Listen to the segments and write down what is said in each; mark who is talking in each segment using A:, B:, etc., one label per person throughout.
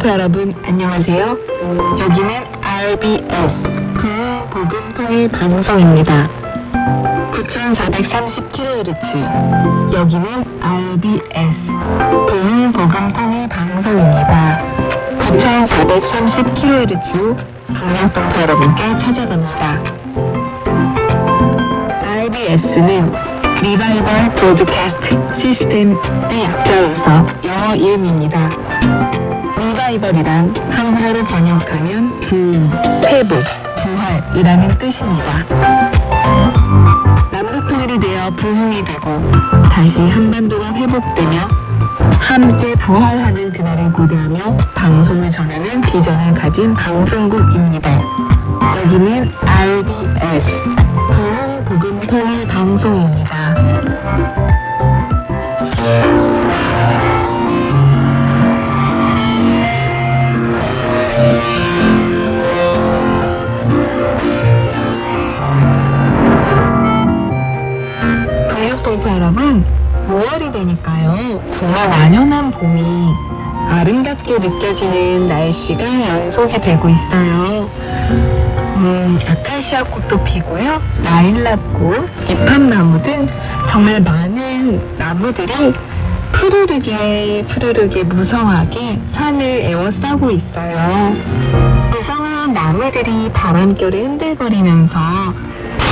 A: 동포 여러분 안녕하세요. 여기는 RBS 부흥복음통일 방송입니다. 9430kHz. 여기는 RBS 부흥복음통일 방송입니다. 9430kHz 동포 여러분께 찾아갑니다. RBS는 리바이벌 브로드캐스트 시스템의 약자로서 영어 이름입니다. 리바이벌이란 한국어로 번역하면 회복, 부활이라는 뜻입니다. 남북통일이 되어 부흥이 되고 다시 한반도가 회복되며 함께 부활하는 그날을 고대하며 방송을 전하는 비전을 가진 방송국입니다. 여기는 RBS 부흥복음통일 방송입니다. 동포 여러분, 5월이 되니까요 정말 완연한 봄이 아름답게 느껴지는 날씨가 연속이 되고 있어요. 아카시아 꽃도 피고요, 라일락꽃, 이팝나무 등 정말 많은 나무들이 푸르르게 무성하게 산을 에워싸고 있어요. 무성한 나무들이 바람결에 흔들거리면서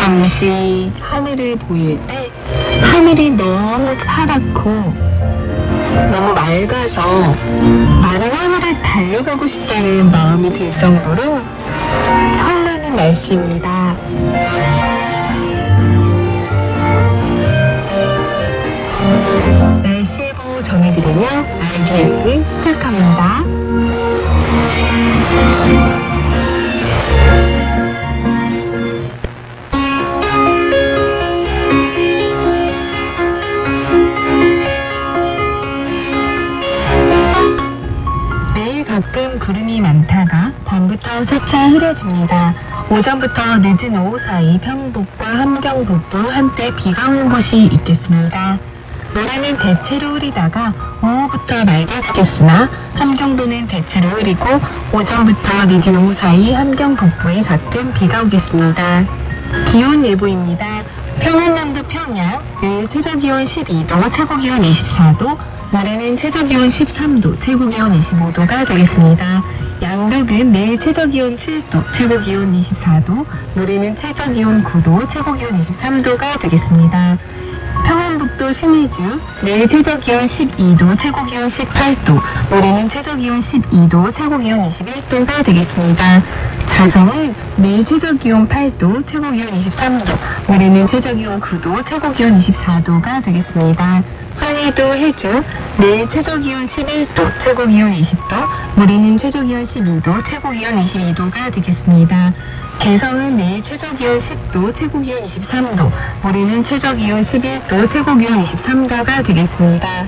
A: 잠시 하늘을 보일 때 하늘이 너무 파랗고 너무 맑아서 마른 하늘을 달려가고 싶다는 마음이 들 정도로 설레는 날씨입니다. 날씨 예보 전해드리며 RBS 시작합니다. 가끔 구름이 많다가 밤부터 차차 흐려집니다. 오전부터 늦은 오후 사이 평북과 함경북도 한때 비가 오는 곳이 있겠습니다. 모레는 대체로 흐리다가 오후부터 맑아지겠으나 함경도는 대체로 흐리고 오전부터 늦은 오후 사이 함경북부에 가끔 비가 오겠습니다. 기온 예보입니다. 평안남도 평양, 내일 최저기온 12도, 최고기온 24도, 모레는 최저기온 13도, 최고기온 25도가 되겠습니다. 양덕은 내일 최저기온 7도, 최고기온 24도, 모레는 최저기온 9도, 최고기온 23도가 되겠습니다. 평안북도 신의주, 내일 최저기온 12도, 최고기온 18도, 모레는 최저기온 12도, 최고기온 21도가 되겠습니다. 자성은 내일 최저기온 8도, 최고기온 23도, 모레는 최저기온 9도, 최고기온 24도가 되겠습니다. 황해도 해주, 내일 최저기온 11도, 최고기온 20도, 모레는 최저기온 12도, 최고기온 22도가 되겠습니다. 개성은 내일 최저기온 10도, 최고기온 23도, 모레는 최저기온 11도, 최고기온 23도가 되겠습니다.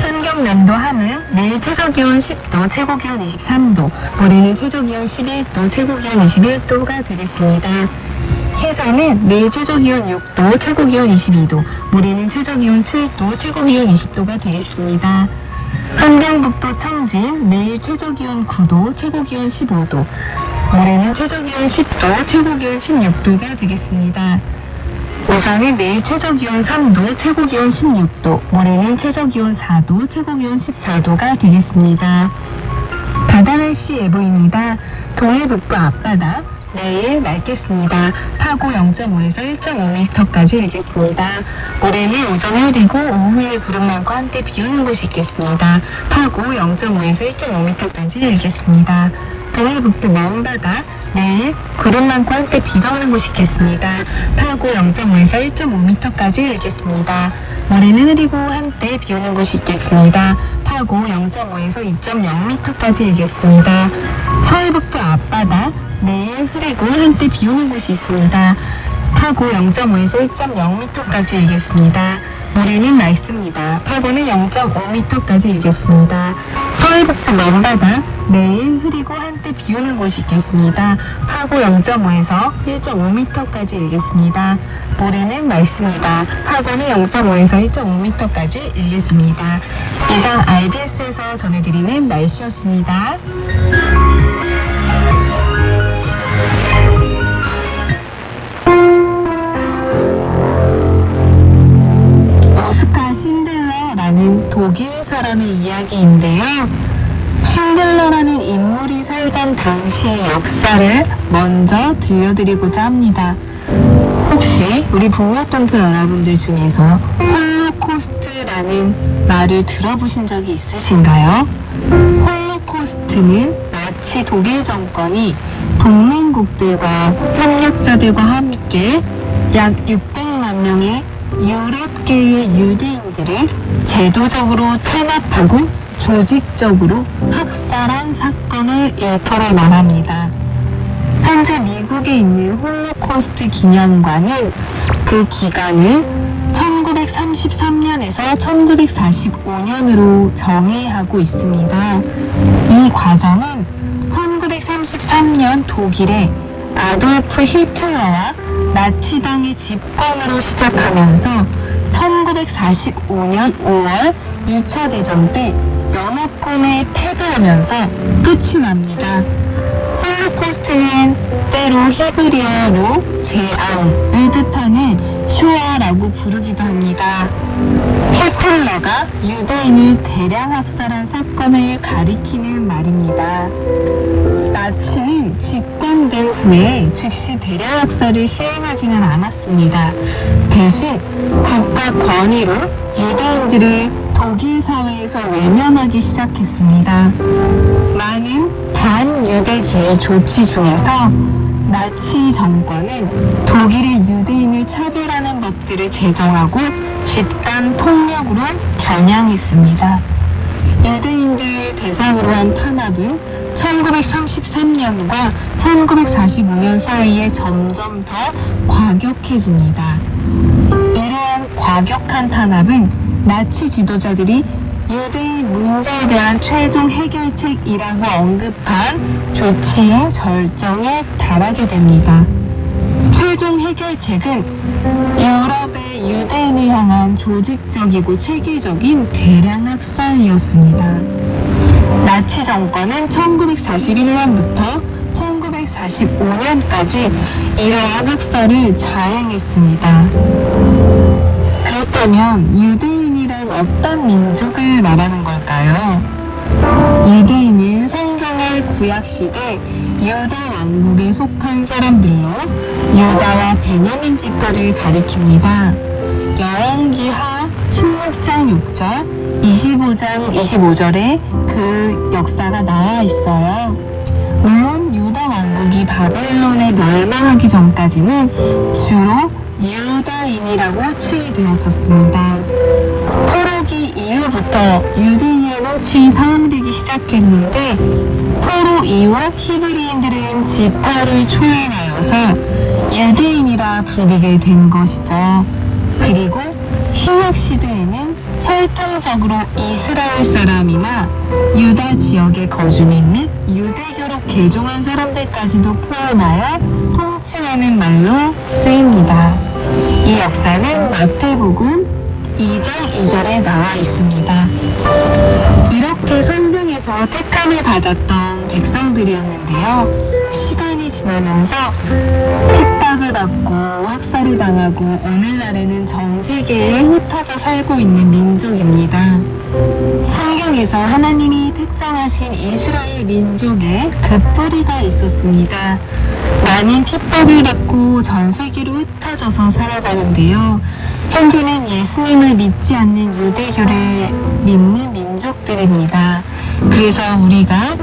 A: 함경남도 함은 내일 최저기온 10도, 최고기온 23도, 모레는 최저기온 11도, 최고기온 21도가 되겠습니다. 해산은 내일 최저기온 6도, 최고기온 22도, 모레는 최저기온 7도, 최고기온 20도가 되겠습니다. 함경북도 청진, 내일 최저기온 9도, 최고기온 15도, 모레는 최저기온 10도, 최고기온 16도가 되겠습니다. 오산은 내일 최저기온 3도, 최고기온 16도, 모레는 최저기온 4도, 최고기온 14도가 되겠습니다. 바다 날씨 예보입니다. 동해북부 앞바다, 내일 맑겠습니다. 파고 0.5에서 1.5m까지 일겠습니다. 모레는 오전에 흐리고 오후에 구름만과 함께 비 오는 곳이 있겠습니다. 파고 0.5에서 1.5m까지 일겠습니다. 동해북부 먼바다, 내일 구름만과 함께 비가 오는 곳이 있겠습니다. 파고 0.5에서 1.5m까지 일겠습니다. 모레는 흐리고 한때 비 오는 곳이 있겠습니다. 파고 0.5에서 2.0m까지 일겠습니다. 서해북부 앞바다, 내일 흐리고 한때 비 오는 곳이 있습니다. 파고 0.5에서 1.0m까지 일겠습니다. 모래는 맑습니다. 파고는 0.5m까지 일겠습니다. 서해북측 먼바다 내일 흐리고 한때 비오는 곳이 있겠습니다. 파고 0.5에서 1.5m까지 일겠습니다. 모래는 맑습니다. 파고는 0.5에서 1.5m까지 일겠습니다. 이상 RBS에서 전해드리는 날씨였습니다. 신들러라는 독일 사람의 이야기인데요. 신들러라는 인물이 살던 당시의 역사를 먼저 들려드리고자 합니다. 혹시 우리 북녘동포 여러분들 중에서 홀로코스트라는 말을 들어보신 적이 있으신가요? 홀로코스트는 나치 독일 정권이 동맹국들과 협력자들과 함께 약 600만 명의 유럽계의 유대인들을 제도적으로 탄압하고 조직적으로 학살한 사건을 일컬어 말합니다. 현재 미국에 있는 홀로코스트 기념관은 그 기간을 1933년에서 1945년으로 정의하고 있습니다. 이 과정은 1933년 독일의 아돌프 히틀러와 나치당의 집권으로 시작하면서 1945년 5월 2차 대전 때 연합군에 패배하면서 끝이 납니다. 홀로코스트는 때로 히브리어로 재앙을 뜻하는 쇼아라고 부르기도 합니다. 히틀러가 유대인을 대량 학살한 사건을 가리키는 말입니다. 나치는 집권된 후에 즉시 대량 학살을 시행하지는 않았습니다. 대신 국가 권위로 유대인들을 독일 사회에서 외면하기 시작했습니다. 많은 반유대주의 조치 중에서 나치 정권은 독일의 유대인을 차별하는 법들을 제정하고 집단 폭력으로 겨냥했습니다. 유대인들을 대상으로 한 탄압은 1933년과 1945년 사이에 점점 더 과격해집니다. 이러한 과격한 탄압은 나치 지도자들이 유대인 문제에 대한 최종 해결책이라고 언급한 조치의 절정에 달하게 됩니다. 최종 해결책은 유럽의 유대인을 향한 조직적이고 체계적인 대량 학살이었습니다. 나치 정권은 1941년부터 1945년까지 이러한 학살을 자행했습니다. 그렇다면 유대인이란 어떤 민족을 말하는 걸까요? 유대인은 성경의 구약시대 유다 왕국에 속한 사람들로 유다와 베냐민 지파를 가리킵니다. 열왕기하 16장 6절, 25장 25절에 그 역사가 나와 있어요. 물론 유다 왕국이 바벨론에 멸망하기 전까지는 주로 유다인이라고 칭되었었습니다. 포로기 이후부터 유대인에 뭉친 사람되기 시작했는데 포로 이후 히브리인들은 지파를 초연하여서 유대인이라 부르게 된 것이죠. 그리고 신약시대에는 혈통적으로 이스라엘 사람이나 유다 지역에 거주민 및 유대교로 개종한 사람들까지도 포함하여 통칭하는 말로 쓰입니다. 이 역사는 마태복음 2장 2절에 나와 있습니다. 이렇게 성경에서 택함을 받았던 백성들이었는데요. 시간이 지나면서 핍박을 받고 학살을 당하고 오늘날에는 전 세계에 흩어져 살고 있는 민족입니다. 성경에서 하나님이 특정하신 이스라엘 민족에 그 뿌리가 있었습니다. 많은 핍박을 받고 전 세계로 흩어져서 살아가는데요. 현재는 예수님을 믿지 않는 유대교를 믿는 민족들입니다. 그래서 우리가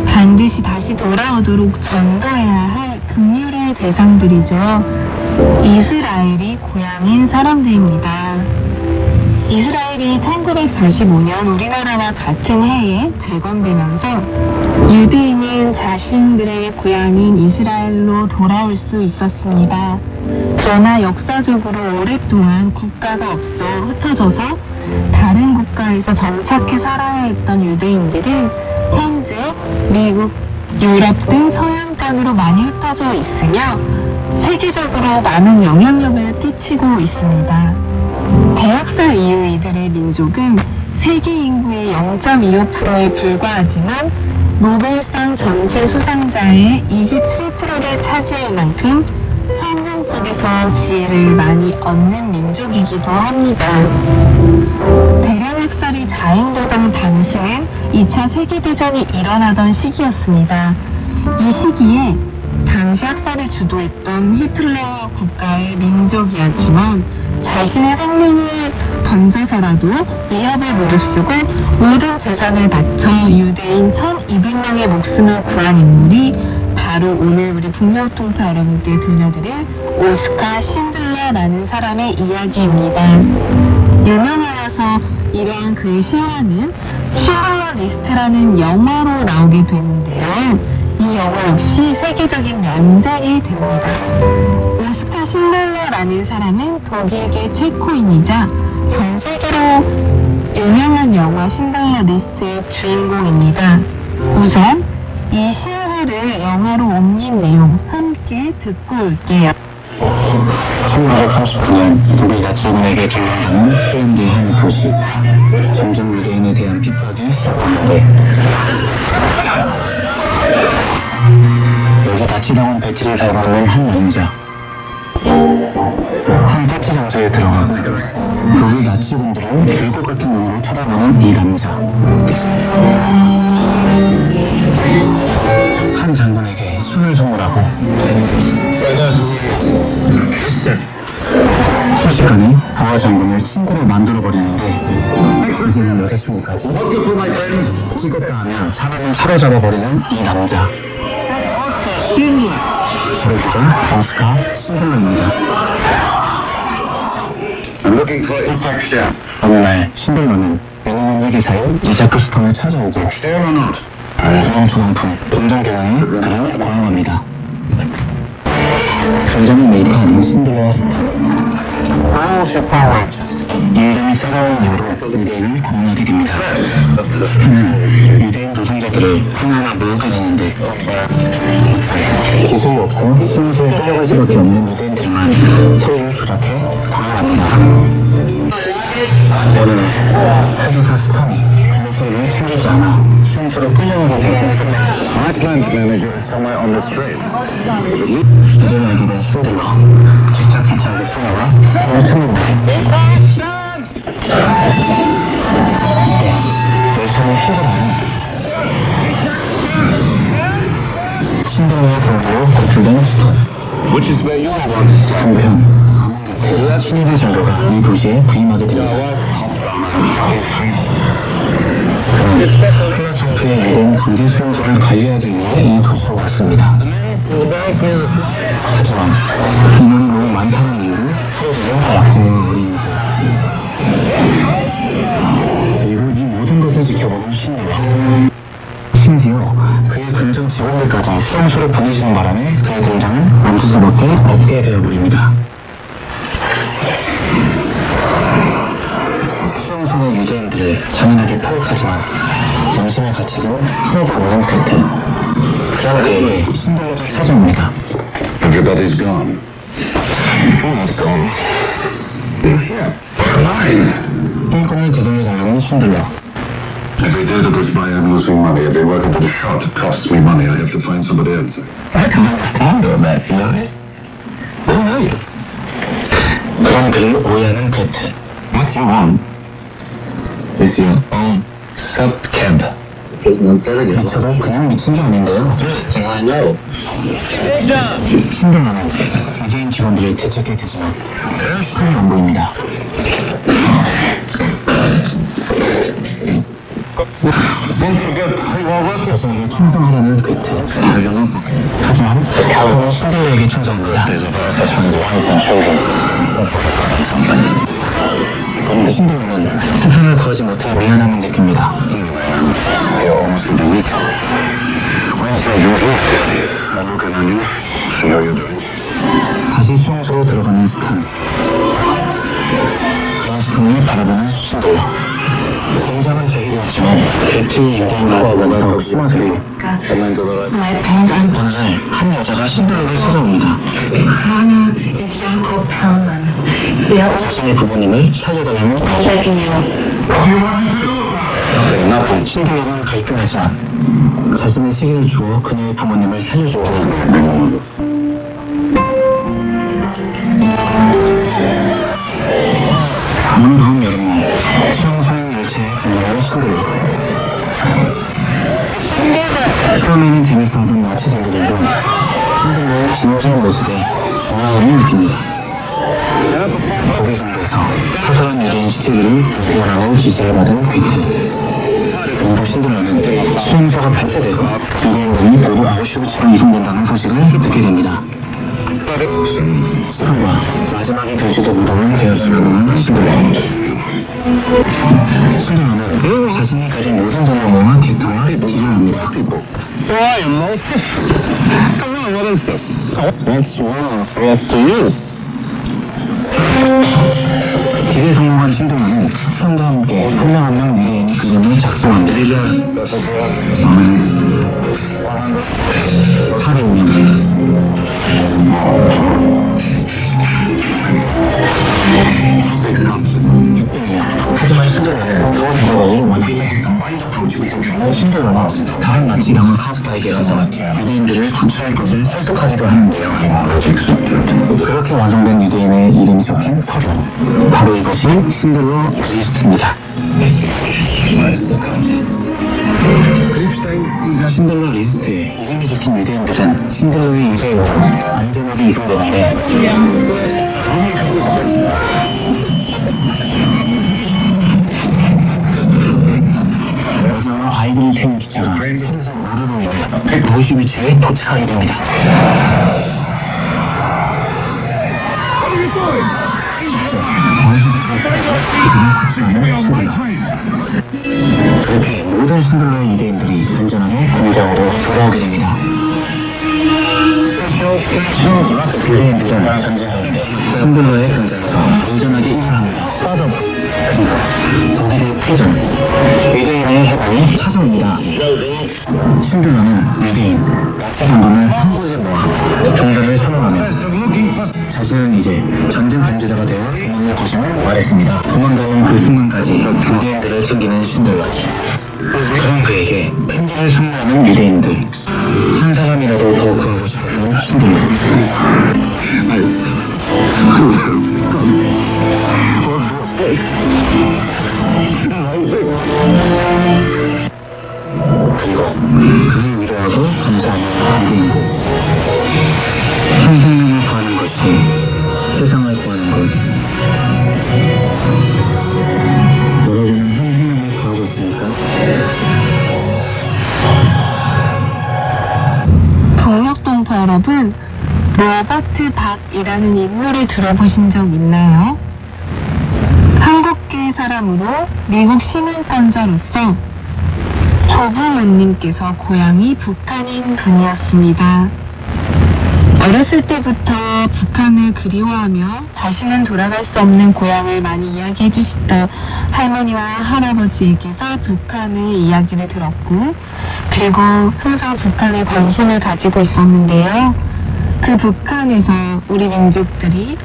A: 반드시 다시 돌아오도록 전도해야 할 긍휼의 대상들이죠. 이스라엘이 고향인 사람들입니다. 이스라엘이 1945년 우리나라와 같은 해에 재건되면서 유대인은 자신들의 고향인 이스라엘로 돌아올 수 있었습니다. 그러나 역사적으로 오랫동안 국가가 없어 흩어져서 다른 국가에서 정착해 살아야 했던 유대인들은 현재 미국, 유럽 등 서양권으로 많이 흩어져 있으며 세계적으로 많은 영향력을 끼치고 있습니다. 대역사 이후 이들의 민족은 세계 인구의 0.25%에 불과하지만 노벨상 전체 수상자의 27%를 차지할 만큼 선진 속에서 지혜를 많이 얻는 민족이기도 합니다. 대량 학살이 자행되던 당시는 2차 세계대전이 일어나던 시기였습니다. 이 시기에 당시 학살을 주도했던 히틀러 국가의 민족이었지만 자신의 생명을 던져서라도 위협을 무릅쓰고 모든 재산을 바쳐 유대인 1200명의 목숨을 구한 인물이 바로 오늘 우리 북녘통파 여러분께 들려드릴 오스카 신들러라는 사람의 이야기입니다. 유명하여서 이러한 그의 실화는 신들러 리스트라는 영화로 나오게 되는데요. 이 영화 역시 세계적인 명작이 됩니다. 오스카 신들러라는 사람은 독일계 체코인이자 전 세계로 유명한 영화 신들러 리스트의 주인공입니다. 우선 이 실화를 영화로 옮긴 내용 함께 듣고 올게요.
B: 1939년 독일 나치군에게 조종하는 폴란드의 한 도시. 점점 유대인에 대한 핍박이 시작하는데 여기 나치당원 배지를 달고 있는 한 남자. 한 파티 장소에 들어가고 독일 나치군들은 불꽃 같은 눈으로 쳐다보는 이 남자. 한 장군에게 술을 선물하고 순식간에 부하 장군을 친구로 만들어버리는데 이제는 여자친구까지 찍었다 하면 사람을 사로잡아버리는 이 남자. 바로 그가 오스카 신들러입니다. 어느 날 신들러는 연예인 회계사인 이자크 스톤을 찾아오고 안성 소방품 본장 계량에 그를 고용합니다. 전장을 매입한 신들러와 스톤. 인간이 싸가운 이유로 유대인을 고문하게 됩니다. 스톤은 유대인 노동자들을 하나하나 모으게 되는데 기술이 없어 심시에 끌려갈 수밖에 없는 유대인들만 소리를 조작해 고용합니다. 어느 날 회계사 스톤이 근로소를 챙기지 않아 수용소로 끌려가게 되고
C: My plant manager is somewhere on the street.
B: 이를 알게 된 신들러 기차기차하게 숨어와 스톤을 찾는다. 이때 열차는 힘들어하니 신들러의 공부로 구출된 스톤.
C: Which is where you want.
B: 한편 신입의 장교가 이 도시에 부임하게 됩니다. 그는 클라창프의 유대인 강제 수용소를 관리하기 위해 이 도시로 왔습니다. 하지만 인원이 너무 많다는 이유로 서로를 약진행을 벌이면서 그리고 이 모든 것을 지켜보는 신들러. 심지어 그의 군정 직원들까지 수용소를 보내시는 바람에 그의 공장은 멈출 수밖에 없게 되어버립니다. 수용소 내 유대인들을 잔인하게 파격하지만 양심의 가책은 하나도 없는 그때 그런데 신들러를 찾아옵니다.
C: Everybody's gone. Who's gone? They're here. Alive.
B: 꽁꽁이 거동을 당하는 신들러.
C: Every day that goes by, I'm losing money. Every work I put a shot, it costs me money. I have to find somebody else.
B: I can't do that, you know it? I know you. 그런 그를 오해하는 그때.
C: What do you want?
B: Is your own sub-camp. 저도 그냥 미친 게 아닌데요. 제가 알려요. 신들러는 유대인 직원들을 대책해 주지만 소리 안 보입니다. 자신에게 충성하라는 그때. 하지만 저는 신들러에게 충성합니다. 그런데 신들러는 로버트의 미안함을 느낍니다.
C: You're almost a week. Wednesday, you're here. I'm looking on you. See how you're doing.
B: 다시 수용소로 들어가는 스탄. 그런 스탄을 바라보는 신들. 공장은 재개되었지만 객체의 유대인과 원화가 더욱 심하세요. 오늘은 한 여자가 신들러를 찾아옵니다. 자신의 부모님을 살려달라는 나쁜 신들러는 갈등하자 자신의 세계를 주어 그녀의 부모님을 살려주고 다음 여름날 수용소행 열차에 달려가는 신들러. 처음에는 재밌어하던 마취생들도 신들러의 진지한 모습에 어마어마함을 느낍니다. 고개 정도에서 사살한 유대인 시체들을 구원하는 지시를 받은 귀트. 그리고 신들러는 수용소가 폐쇄되고 유대인들이 모두 아우슈비츠로 이송된다는 소식을 듣게 됩니다. 스탄과 마지막에 될지도 모르는 대여수라는 신들러. 신들러는 자신이 가진 모든 전력과 객통을 기부합니다.
C: Why, Moses? Come on, what is this?
B: That's wrong. After you. 기대 성공한 신들러는 스탄과 함께 한 명 한 명 위대인 그림을 작성합니다. 하루 하지만 신들러는 그걸 완벽했던 신들러는 다른 나치당을 카우스타에게 가서 유대인들을 구출할 것을 설득하기도 하는데요. 그렇게 완성된 유대인의 이름이 적힌 서류, 바로 이것이 신들러 리스트입니다. 신들러 리스트에 이름이 적힌 유대인들은 신들러의 유대인으로 안전하게 이송되는데 여기서 아이들을 태운 기차가 항상 오르르 아우슈비츠에 도착하게 됩니다. 그렇게 모든 신들러의 유대인들이 안전하게 공장으로 돌아오게 됩니다. 유대인들은 신들러의 공장에서 안전하게 일을 합니다. 그리고 독일의 패전, 유대인의 해방이 찾아옵니다. 신들러는 유대인, 나치 장군을 한 곳에 모아 종전을 선언하며 자신은 이제 전쟁 범죄자가 되어 도망을 것임을 말했습니다. 도망가는 그 순간까지 유대인들을 챙기는 신들러. 그런 그에게 편지를 선물하는 유대인들. 한 사람이라도 더 구하고 싶었던 신들러. 그리고 그를 위로하고 감사하는 유대인들. 한 생명을 구하는 것이 세상을 구하는 것. 여러분은 한 생명을 구하고 있습니까?
A: 동력동포 여러분, 로버트 박이라는 인물을 들어보신 적 있나요? 한국계 사람으로 미국 시민권자로서 조부모님께서 고향이 북한인 분이었습니다. 어렸을 때부터 북한을 그리워하며 다시는 돌아갈 수 없는 고향을 많이 이야기해 주시던 할머니와 할아버지에게서 북한의 이야기를 들었고, 그리고 항상 북한에 관심을 가지고 있었는데요. 그 북한에서 우리 민족들이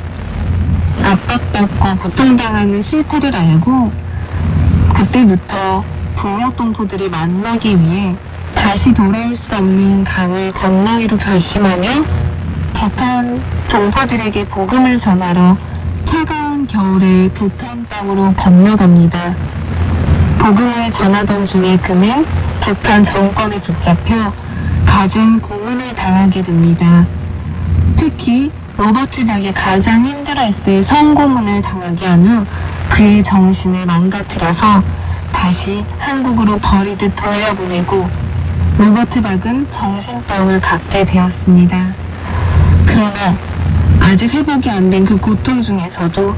A: 압박받고 고통당하는 실태를 알고 그때부터 동력동포들을 만나기 위해 다시 돌아올 수 없는 강을 건너기로 결심하며 북한 동포들에게 복음을 전하러 차가운 겨울에 북한 땅으로 건너갑니다. 복음을 전하던 중에 그는 북한 정권에 붙잡혀 갖은 고문을 당하게 됩니다. 특히 로버트 박이 가장 힘들어했을 성고문을 당하게 한 후 그의 정신을 망가뜨려서 다시 한국으로 버리듯 돌려보내고 로버트 박은 정신병을 갖게 되었습니다. 그러나 아직 회복이 안 된 그 고통 중에서도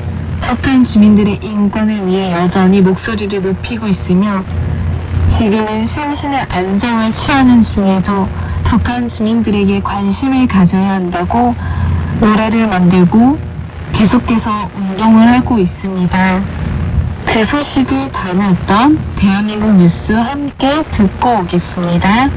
A: 북한 주민들의 인권을 위해 여전히 목소리를 높이고 있으며 지금은 심신의 안정을 취하는 중에도 북한 주민들에게 관심을 가져야 한다고 노래를 만들고 계속해서 운동을 하고 있습니다. 그 소식을 담았던 대한민국 뉴스 함께 듣고 오겠습니다.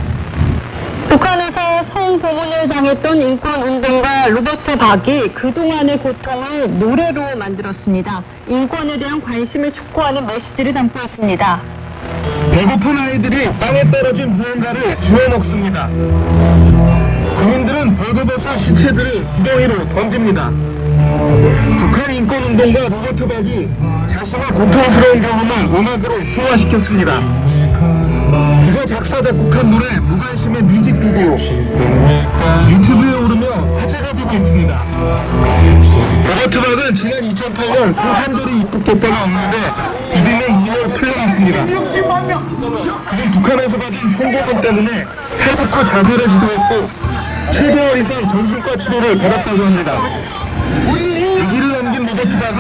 A: 북한에서 성고문을 당했던 인권운동가 로버트 박이 그동안의 고통을 노래로 만들었습니다. 인권에 대한 관심을 촉구하는 메시지를 담고 있습니다.
D: 배고픈 아이들이 땅에 떨어진 무언가를 주워 먹습니다. 국민들은 벌거벗은 시체들을 구덩이로 던집니다. 북한 인권운동가 로버트 박이 자신의 고통스러운 경험을 음악으로 승화시켰습니다. 그가 작사 작곡한 노래 무관심의 뮤직비디오 유튜브에 오르며 화제가 되고 있습니다. 로버트 박은 지난 2008년 성탄절이 입국했다가 없는데 이듬해 2월 풀려났습니다. 그는 북한에서 받은 성공권 때문에 탈북 후 자살을 시도했고 7개월 이상 정신과 치료를 받았다고 합니다. 얘기를 남긴 로버트 박은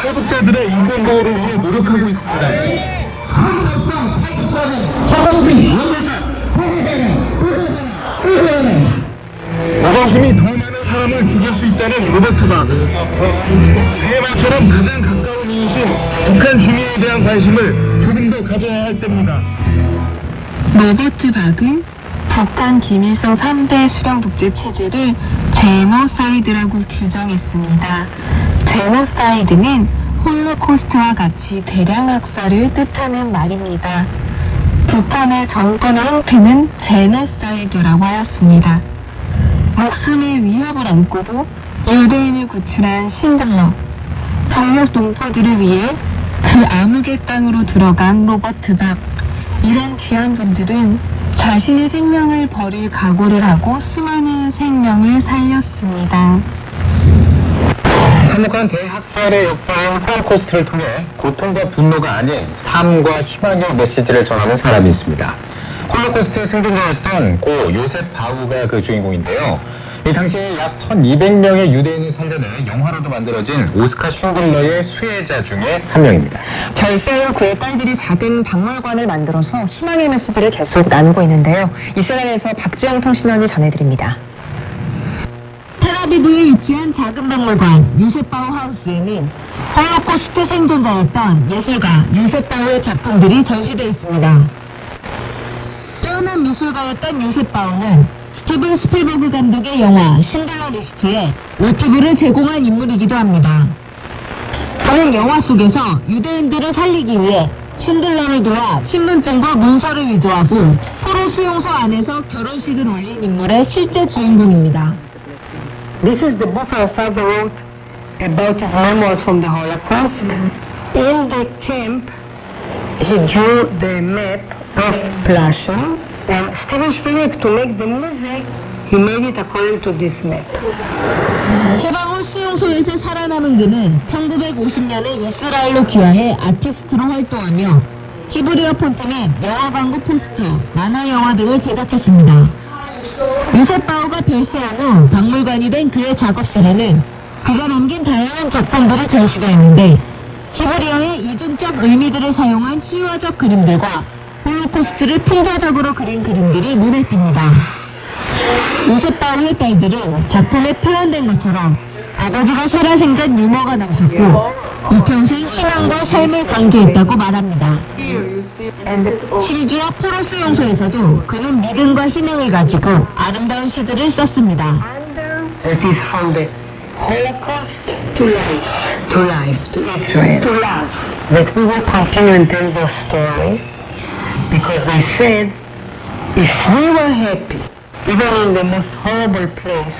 D: 탈북자들의 인권 보호를 위해 노력하고 있습니다. 무관심이 더 많은 사람을 죽일 수 있다는 로버트 박. 그의 말처럼 가장 가까운 이웃인 북한 주민에 대한 관심을 조금 더 가져야 할 때입니다.
A: 로버트 박은 북한 김일성 3대 수령 독재 체제를 제노사이드라고 규정했습니다. 제노사이드는 홀로코스트와 같이 대량 학살을 뜻하는 말입니다. 북한의 정권의 형태는 제노사이드라고 하였습니다. 목숨의 위협을 안고도 유대인을 구출한 신들러, 정력 동포들을 위해 그 암흑의 땅으로 들어간 로버트 박. 이런 귀한 분들은 자신의 생명을 버릴 각오를 하고 수많은 생명을 살렸습니다.
B: 참혹한 대학살의 역사인 홀로코스트를 통해 고통과 분노가 아닌 삶과 희망의 메시지를 전하는 사람이 있습니다. 홀로코스트의 생존자였던 고 요셉 바우가 그 주인공인데요. 이 당시에 약 1200명의 유대인을 살려내 영화로도 만들어진 오스카 쉰들러의 수혜자 중에 한 명입니다.
A: 결세 후 그의 딸들이 작은 박물관을 만들어서 희망의 메시지를 계속 나누고 있는데요. 이스라엘에서 박지영 통신원이 전해드립니다. 텔아비브에 위치한 작은 박물관 요셉 바우 하우스에는 홀로코스트 생존자였던 예술가 요셉 바우의 작품들이 전시되어 있습니다. 뛰어난 미술가였던 요셉 바우는 스티븐 스필버그 감독의 영화 신들러 리스트에 모티브를 제공한 인물이기도 합니다. 그는 영화 속에서 유대인들을 살리기 위해 신들러를 도와 신분증과 문서를 위조하고 포로 수용소 안에서 결혼식을 올린 인물의 실제 주인공입니다. This is the book our father wrote about his memoirs from the Holocaust. In the camp, he drew the map of Plaszow, and Steven Spielberg, to make the music, he made it according to this map. 해방 후 수용소에서 살아남은 그는 1950년에 이스라엘로 귀화해 아티스트로 활동하며 히브리어 폰트 및 영화 광고 포스터, 만화 영화 등을 제작했습니다. 요셉 바우가 별세한 후 박물관이 된 그의 작업실에는 그가 남긴 다양한 작품들이 전시되어 있는데 히브리어의 이중적 의미들을 사용한 희화적 그림들과 홀로코스트를 풍자적으로 그린 그림들이 눈에 띕니다. 요셉 바우의 딸들은 작품에 표현된 것처럼 아버지가 살아생전 유머가 넘쳤고 이평생 희망과 삶을 강조했다고 말합니다. 심지어 포로 수용소에서도 그는 믿음과 희망을 가지고 아름다운 시들을 썼습니다. This is from the Holocaust to life, to Israel, to love. That we will continue and tell the story because they said if we were happy, even in the most horrible place,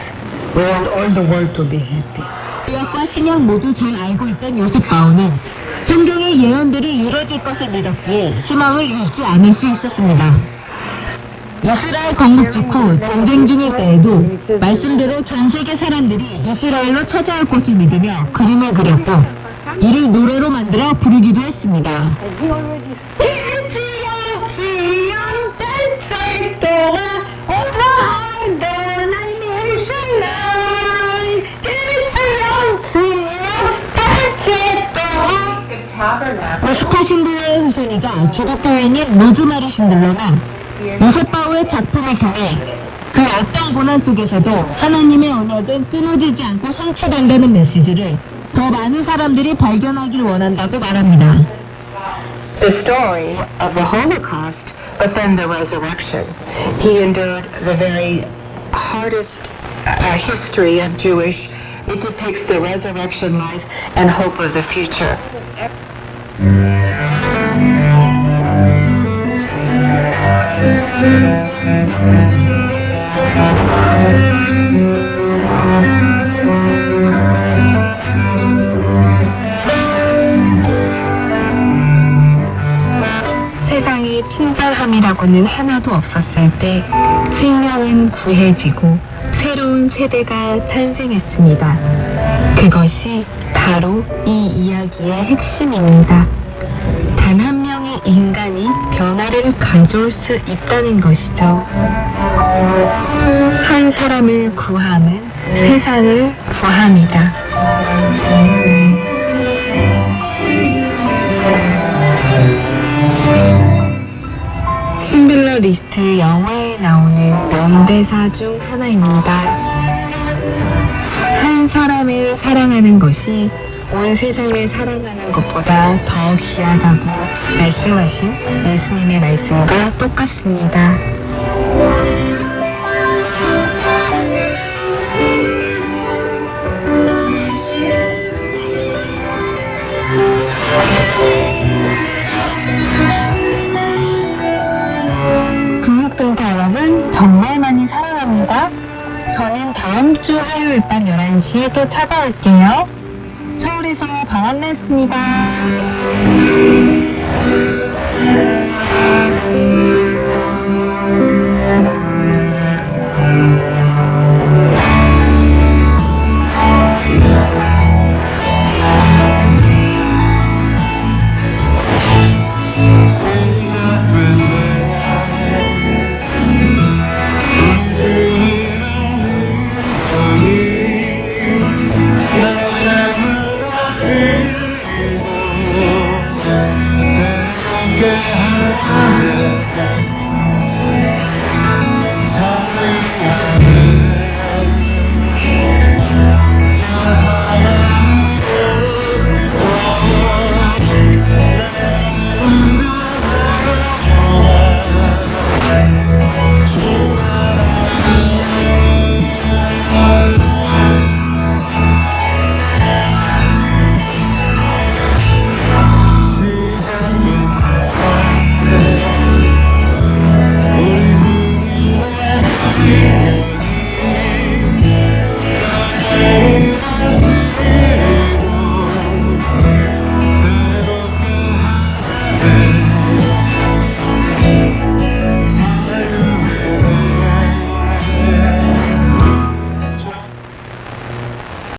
A: we want all the world to be happy. 구약과 신약 모두 잘 알고 있던 요셉 바우는 성경의 예언들이 이루어질 것을 믿었기에 희망을 잃지 않을 수 있었습니다. 이스라엘 건국 직후 전쟁 중일 때에도 말씀대로 전 세계 사람들이 이스라엘로 찾아올 것을 믿으며 그림을 그렸고 이를 노래로 만들어 부르기도 했습니다. 오스카 신들러의 후손이자 주국교인인 로즈마리 신들러는 요셉바우의 작품을 통해 그 어떤 고난 속에서도 하나님의 언약은 끊어지지 않고 성취된다는 메시지를 더 많은 사람들이 발견하길 원한다고 말합니다.
E: The story of the Holocaust, but then the resurrection. He endured the very hardest history of Jewish. It depicts the resurrection life and hope of the future.
A: 세상에 친절함이라고는 하나도 없었을 때 생명은 구해지고 새로운 세대가 탄생했습니다. 그것이 바로 이 이야기의 핵심입니다. 단 한 명의 인간이 변화를 가져올 수 있다는 것이죠. 한 사람을 구함은 세상을 구합니다. 신들러 리스트 영화에 나오는 명대사 중 하나입니다. 한 사람을 사랑하는 것이 온 세상을 사랑하는 것보다 더 귀하다고 말씀하신 예수님의 말씀과 똑같습니다. 금육동타 여러분 정말 많이 사랑합니다. 저는 다음 주 화요일 밤 11시에 또 찾아올게요. 서울에서 방한났습니다.
C: Yeah.